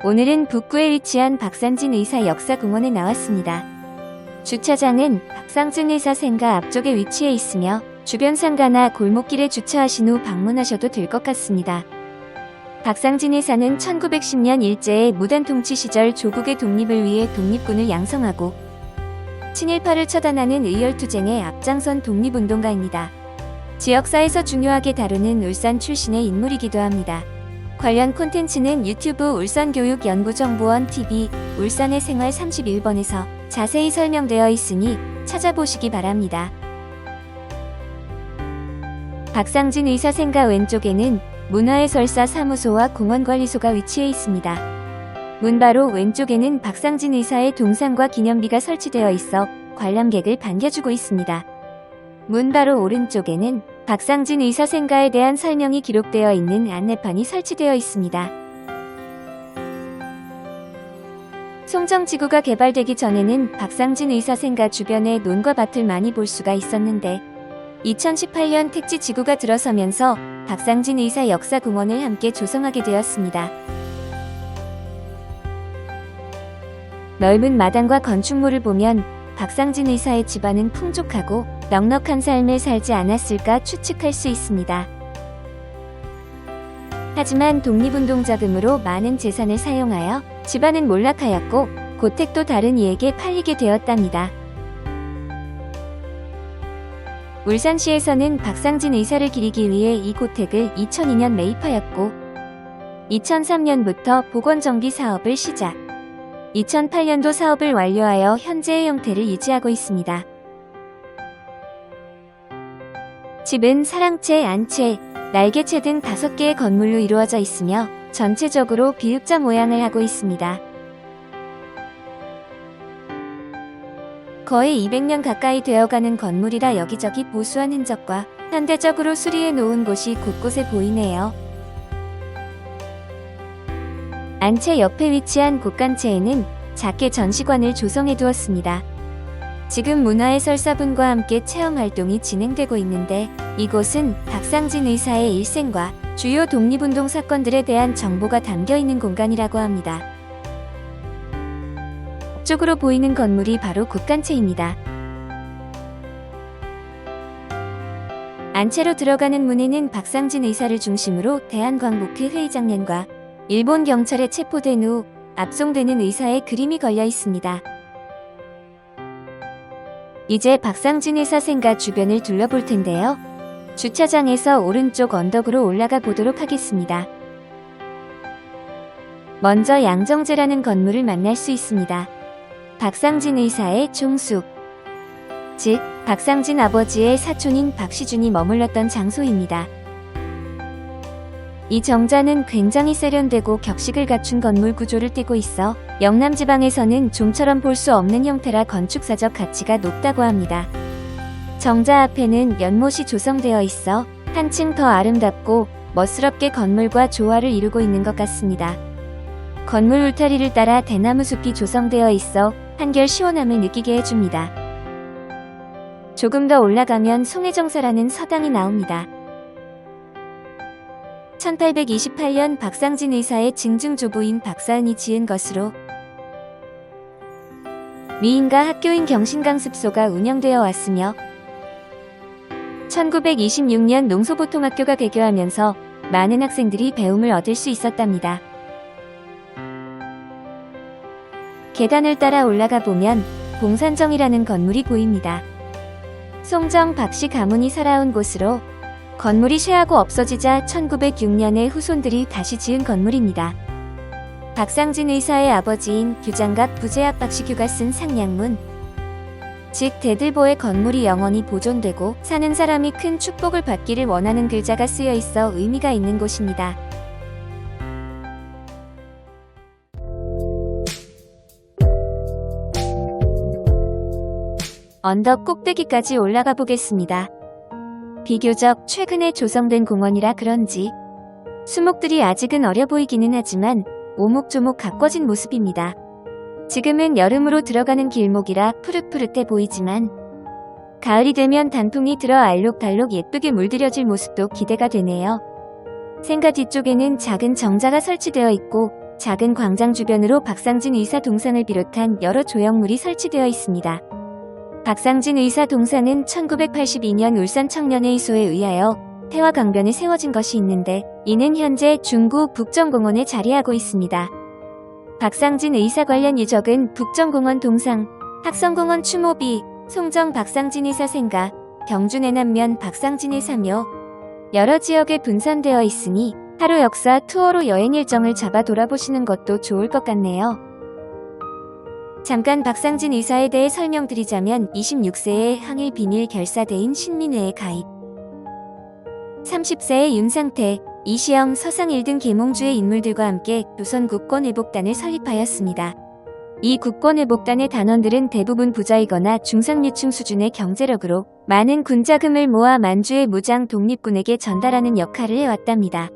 오늘은 북구에 위치한 박상진 의사 역사공원에 나왔습니다. 주차장은 박상진 의사 생가 앞쪽에 위치해 있으며 주변 상가나 골목길에 주차하신 후 방문하셔도 될 것 같습니다. 박상진 의사는 1910년 일제의 무단 통치 시절 조국의 독립을 위해 독립군을 양성하고 친일파를 처단하는 의열투쟁에 앞장선 독립운동가입니다. 지역사에서 중요하게 다루는 울산 출신의 인물이기도 합니다. 관련 콘텐츠는 유튜브 울산교육연구정보원 TV 울산의 생활 31번에서 자세히 설명되어 있으니 찾아보시기 바랍니다. 박상진 의사 생가 왼쪽에는 문화해설사 사무소와 공원관리소가 위치해 있습니다. 문 바로 왼쪽에는 박상진 의사의 동상과 기념비가 설치되어 있어 관람객을 반겨주고 있습니다. 문 바로 오른쪽에는 박상진 의사 생가에 대한 설명이 기록되어 있는 안내판이 설치되어 있습니다. 송정지구가 개발되기 전에는 박상진 의사 생가 주변에 논과 밭을 많이 볼 수가 있었는데 2018년 택지지구가 들어서면서 박상진 의사 역사공원을 함께 조성하게 되었습니다. 넓은 마당과 건축물을 보면 박상진 의사의 집안은 풍족하고 넉넉한 삶을 살지 않았을까 추측할 수 있습니다. 하지만 독립운동 자금으로 많은 재산을 사용하여 집안은 몰락하였고 고택도 다른 이에게 팔리게 되었답니다. 울산시에서는 박상진 의사를 기리기 위해 이 고택을 2002년 매입하였고 2003년부터 복원정비 사업을 시작, 2008년도 사업을 완료하여 현재의 형태를 유지하고 있습니다. 집은 사랑채, 안채, 날개채 등 5개의 건물로 이루어져 있으며 전체적으로 비읍자 모양을 하고 있습니다. 거의 200년 가까이 되어가는 건물이라 여기저기 보수한 흔적과 현대적으로 수리해 놓은 곳이 곳곳에 보이네요. 안채 옆에 위치한 곡간채에는 작게 전시관을 조성해 두었습니다. 지금 문화해설사분과 함께 체험활동이 진행되고 있는데 이곳은 박상진 의사의 일생과 주요 독립운동 사건들에 대한 정보가 담겨있는 공간이라고 합니다. 앞쪽으로 보이는 건물이 바로 곡간채입니다. 안채로 들어가는 문에는 박상진 의사를 중심으로 대한광복회 회의장면과 일본 경찰에 체포된 후 압송되는 의사의 그림이 걸려 있습니다. 이제 박상진 의사 생가 주변을 둘러볼 텐데요. 주차장에서 오른쪽 언덕으로 올라가 보도록 하겠습니다. 먼저 양정제라는 건물을 만날 수 있습니다. 박상진 의사의 종숙, 즉 박상진 아버지의 사촌인 박시준이 머물렀던 장소입니다. 이 정자는 굉장히 세련되고 격식을 갖춘 건물 구조를 띠고 있어 영남지방에서는 좀처럼 볼 수 없는 형태라 건축사적 가치가 높다고 합니다. 정자 앞에는 연못이 조성되어 있어 한층 더 아름답고 멋스럽게 건물과 조화를 이루고 있는 것 같습니다. 건물 울타리를 따라 대나무 숲이 조성되어 있어 한결 시원함을 느끼게 해줍니다. 조금 더 올라가면 송해정사라는 서당이 나옵니다. 1828년 박상진 의사의 증증조부인 박사은이 지은 것으로 미인과 학교인 경신강습소가 운영되어 왔으며 1926년 농소보통학교가 개교하면서 많은 학생들이 배움을 얻을 수 있었답니다. 계단을 따라 올라가 보면 봉산정이라는 건물이 보입니다. 송정 박씨 가문이 살아온 곳으로 건물이 쇠하고 없어지자 1906년에 후손들이 다시 지은 건물입니다. 박상진 의사의 아버지인 규장각 부재학 박시규가 쓴 상량문, 즉 대들보의 건물이 영원히 보존되고 사는 사람이 큰 축복을 받기를 원하는 글자가 쓰여 있어 의미가 있는 곳입니다. 언덕 꼭대기까지 올라가 보겠습니다. 비교적 최근에 조성된 공원이라 그런지 수목들이 아직은 어려 보이기는 하지만 오목조목 가꿔진 모습입니다. 지금은 여름으로 들어가는 길목이라 푸릇푸릇해 보이지만 가을이 되면 단풍이 들어 알록달록 예쁘게 물들여질 모습도 기대가 되네요. 생가 뒤쪽에는 작은 정자가 설치되어 있고 작은 광장 주변으로 박상진 의사 동상을 비롯한 여러 조형물이 설치되어 있습니다. 박상진 의사 동상은 1982년 울산 청년회의소에 의하여 태화 강변에 세워진 것이 있는데 이는 현재 중구 북정공원에 자리하고 있습니다. 박상진 의사 관련 유적은 북정공원 동상, 학성공원 추모비, 송정 박상진 의사 생가, 경주 내남면 박상진 의사묘 여러 지역에 분산되어 있으니 하루 역사 투어로 여행 일정을 잡아 돌아보시는 것도 좋을 것 같네요. 잠깐 박상진 의사에 대해 설명드리자면 26세의 항일 비밀 결사대인 신민회에 가입, 30세의 윤상태, 이시영, 서상일 등 계몽주의 인물들과 함께 조선 국권회복단을 설립하였습니다. 이 국권회복단의 단원들은 대부분 부자이거나 중상류층 수준의 경제력으로 많은 군자금을 모아 만주의 무장 독립군에게 전달하는 역할을 해왔답니다.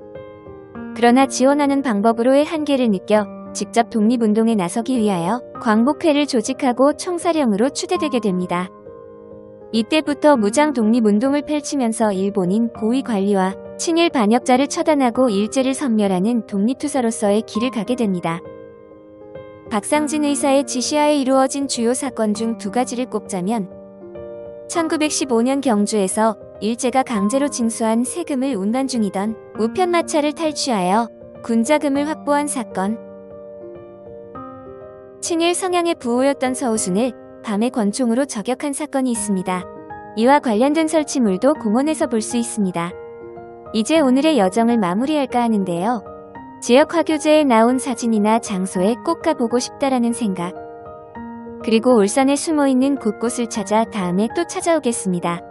그러나 지원하는 방법으로의 한계를 느껴 직접 독립운동에 나서기 위하여 광복회를 조직하고 총사령으로 추대되게 됩니다. 이때부터 무장 독립운동을 펼치면서 일본인 고위 관리와 친일 반역자를 처단하고 일제를 섬멸하는 독립투사로서의 길을 가게 됩니다. 박상진 의사의 지시하에 이루어진 주요 사건 중 두 가지를 꼽자면 1915년 경주에서 일제가 강제로 징수한 세금을 운반 중이던 우편마차를 탈취하여 군자금을 확보한 사건, 친일 성향의 부호였던 서우순을 밤에 권총으로 저격한 사건이 있습니다. 이와 관련된 설치물도 공원에서 볼 수 있습니다. 이제 오늘의 여정을 마무리할까 하는데요. 지역 화교제에 나온 사진이나 장소에 꼭 가보고 싶다라는 생각, 그리고 울산에 숨어있는 곳곳을 찾아 다음에 또 찾아오겠습니다.